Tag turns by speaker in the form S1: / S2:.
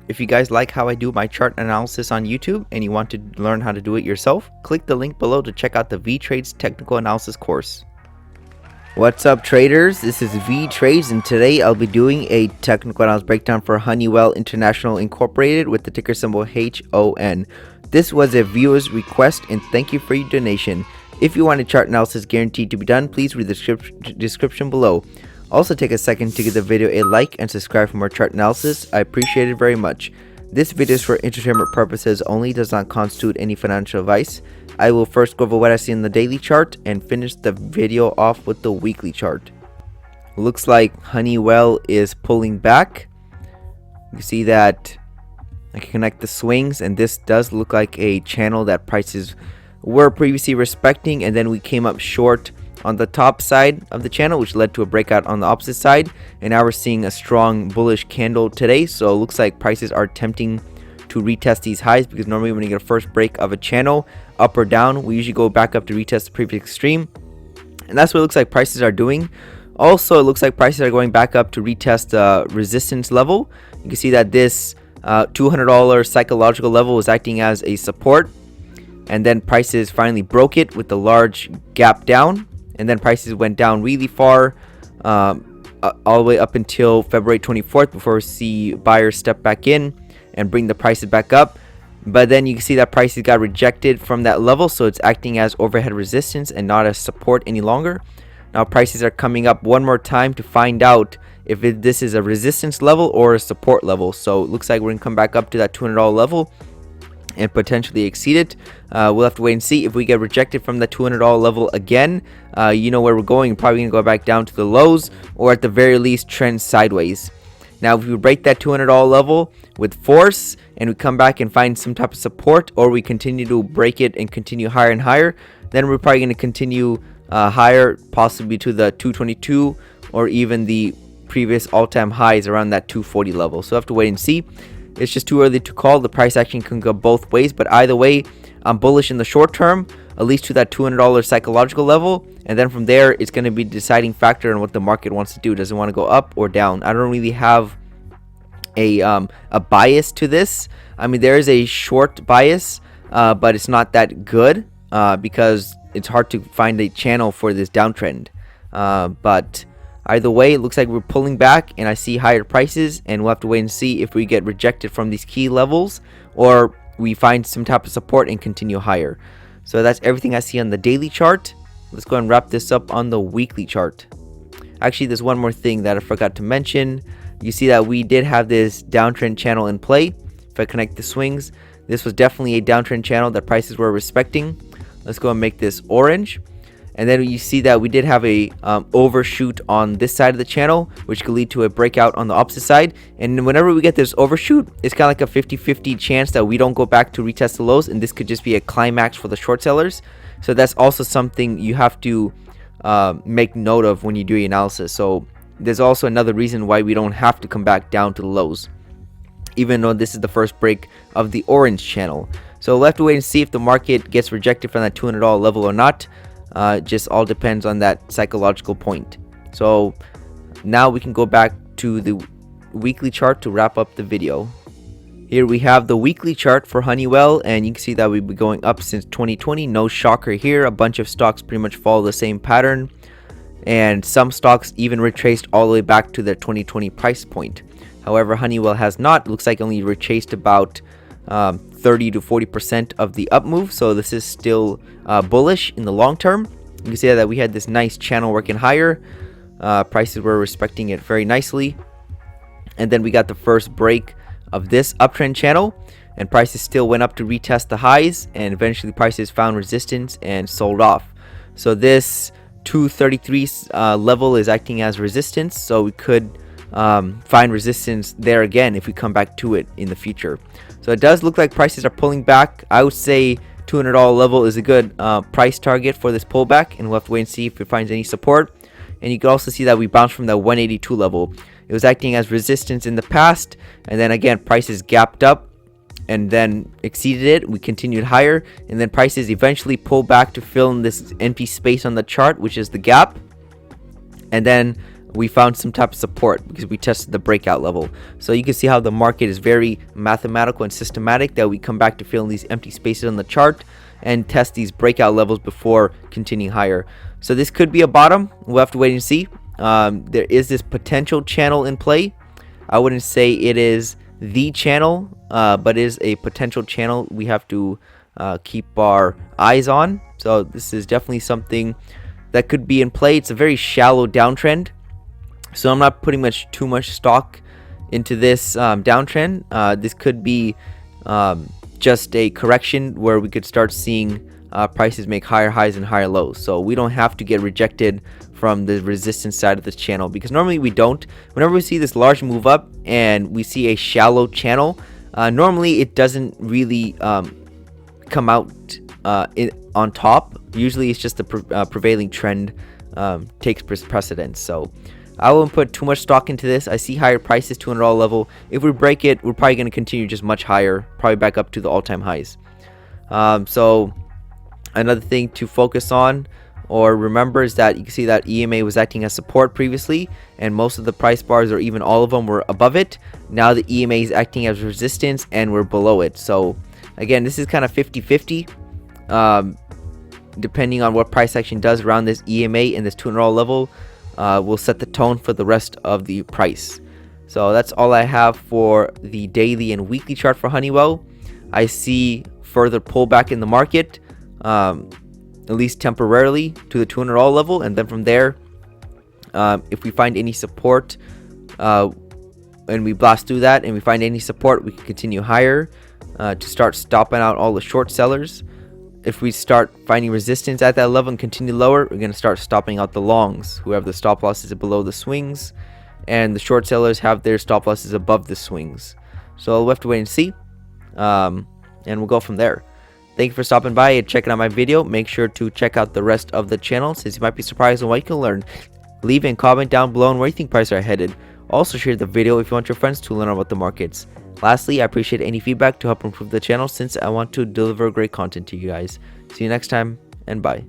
S1: If you guys like how I do my chart analysis on YouTube and you want to learn how to do it yourself, click the link below to check out the Vee Trades technical analysis course. What's up, traders? This is Vee Trades, and today I'll be doing a technical analysis breakdown for Honeywell International Incorporated with the ticker symbol HON. This was a viewer's request, and thank you for your donation. If you want a chart analysis guaranteed to be done, please read the description below. Also, take a second to give the video a like and subscribe for more chart analysis. I appreciate it very much. This video is for entertainment purposes only, does not constitute any financial advice. I will first go over what I see in the daily chart and finish the video off with the weekly chart. Looks like Honeywell is pulling back. You see that I can connect the swings, and this does look like a channel that prices were previously respecting, and then we came up short on the top side of the channel, which led to a breakout on the opposite side, and now we're seeing a strong bullish candle today. So it looks like prices are attempting to retest these highs, because normally when you get a first break of a channel up or down, we usually go back up to retest the previous extreme, and that's what it looks like prices are doing. Also, it looks like prices are going back up to retest the resistance level. You can see that this $200 psychological level was acting as a support, and then prices finally broke it with a large gap down, and then prices went down really far all the way up until February 24th before we see buyers step back in and bring the prices back up. But then you can see that prices got rejected from that level, so it's acting as overhead resistance and not as support any longer. Now prices are coming up one more time to find out if this is a resistance level or a support level. So it looks like we're gonna come back up to that $200 level and potentially exceed it. We'll have to wait and see. If we get rejected from the $200 level again, you know where we're going. We're probably gonna go back down to the lows, or at the very least trend sideways. Now if we break that $200 level with force and we come back and find some type of support, or we continue to break it and continue higher and higher, then we're probably going to continue higher, possibly to the 222 or even the previous all-time highs around that 240 level. So we'll have to wait and see. It's just too early to call. The price action can go both ways, but either way, I'm bullish in the short term, at least to that $200 psychological level, and then from there it's going to be the deciding factor on what the market wants to do. Does it want to go up or down? I don't really have a bias to this. I mean, there is a short bias, but it's not that good because it's hard to find a channel for this downtrend. But either way, it looks like we're pulling back, and I see higher prices, and we'll have to wait and see if we get rejected from these key levels, or we find some type of support and continue higher. So that's everything I see on the daily chart. Let's go and wrap this up on the weekly chart. Actually, there's one more thing that I forgot to mention. You see that we did have this downtrend channel in play. If I connect the swings, this was definitely a downtrend channel that prices were respecting. Let's go and make this orange. And then you see that we did have a overshoot on this side of the channel, which could lead to a breakout on the opposite side. And whenever we get this overshoot, it's kind of like a 50-50 chance that we don't go back to retest the lows, and this could just be a climax for the short sellers. So that's also something you have to make note of when you do your analysis. So there's also another reason why we don't have to come back down to the lows, even though this is the first break of the orange channel. So we'll have to wait and see if the market gets rejected from that $200 level or not. Just all depends on that psychological point. So now we can go back to the weekly chart to wrap up the video. Here we have the weekly chart for Honeywell, and you can see that we've been going up since 2020. No shocker here. A bunch of stocks pretty much follow the same pattern, and some stocks even retraced all the way back to their 2020 price point. However, Honeywell has not. It looks like only retraced about 30 to 40% of the up move, so this is still bullish in the long term. You can see that we had this nice channel working higher. Prices were respecting it very nicely, and then we got the first break of this uptrend channel, and prices still went up to retest the highs, and eventually prices found resistance and sold off. So this 233 level is acting as resistance, so we could find resistance there again if we come back to it in the future. So it does look like prices are pulling back. I would say $200 level is a good price target for this pullback, and we'll have to wait and see if it finds any support. And you can also see that we bounced from the 182 level. It was acting as resistance in the past, and then again prices gapped up and then exceeded it. We continued higher, and then prices eventually pulled back to fill in this empty space on the chart, which is the gap. And then we found some type of support because we tested the breakout level. So you can see how the market is very mathematical and systematic, that we come back to fill in these empty spaces on the chart and test these breakout levels before continuing higher. So this could be a bottom. We'll have to wait and see. There is this potential channel in play. I wouldn't say it is the channel, but is a potential channel we have to keep our eyes on. So this is definitely something that could be in play. It's a very shallow downtrend, so I'm not putting too much stock into this downtrend. This could be just a correction where we could start seeing prices make higher highs and higher lows. So we don't have to get rejected from the resistance side of this channel, because normally we don't. Whenever we see this large move up and we see a shallow channel, normally it doesn't really come out on top. Usually it's just the prevailing trend takes precedence. So I won't put too much stock into this. I see higher prices, $200 level. If we break it, we're probably going to continue just much higher, probably back up to the all-time highs. So another thing to focus on or remember is that you can see that EMA was acting as support previously, and most of the price bars, or even all of them, were above it. Now the EMA is acting as resistance and we're below it. So again, this is kind of 50-50. Depending on what price action does around this EMA and this $200 level, will set the tone for the rest of the price. So that's all I have for the daily and weekly chart for Honeywell. I see further pullback in the market, at least temporarily, to the $200 level, and then from there, if we find any support and we blast through that and we find any support, we can continue higher to start stopping out all the short sellers. If we start finding resistance at that level and continue lower, we're going to start stopping out the longs, who have the stop losses below the swings, and the short sellers have their stop losses above the swings. So we'll have to wait and see, and we'll go from there. Thank you for stopping by and checking out my video. Make sure to check out the rest of the channel, since you might be surprised on what you can learn. Leave a comment down below on where you think prices are headed. Also share the video if you want your friends to learn about the markets. Lastly, I appreciate any feedback to help improve the channel, since I want to deliver great content to you guys. See you next time, and bye.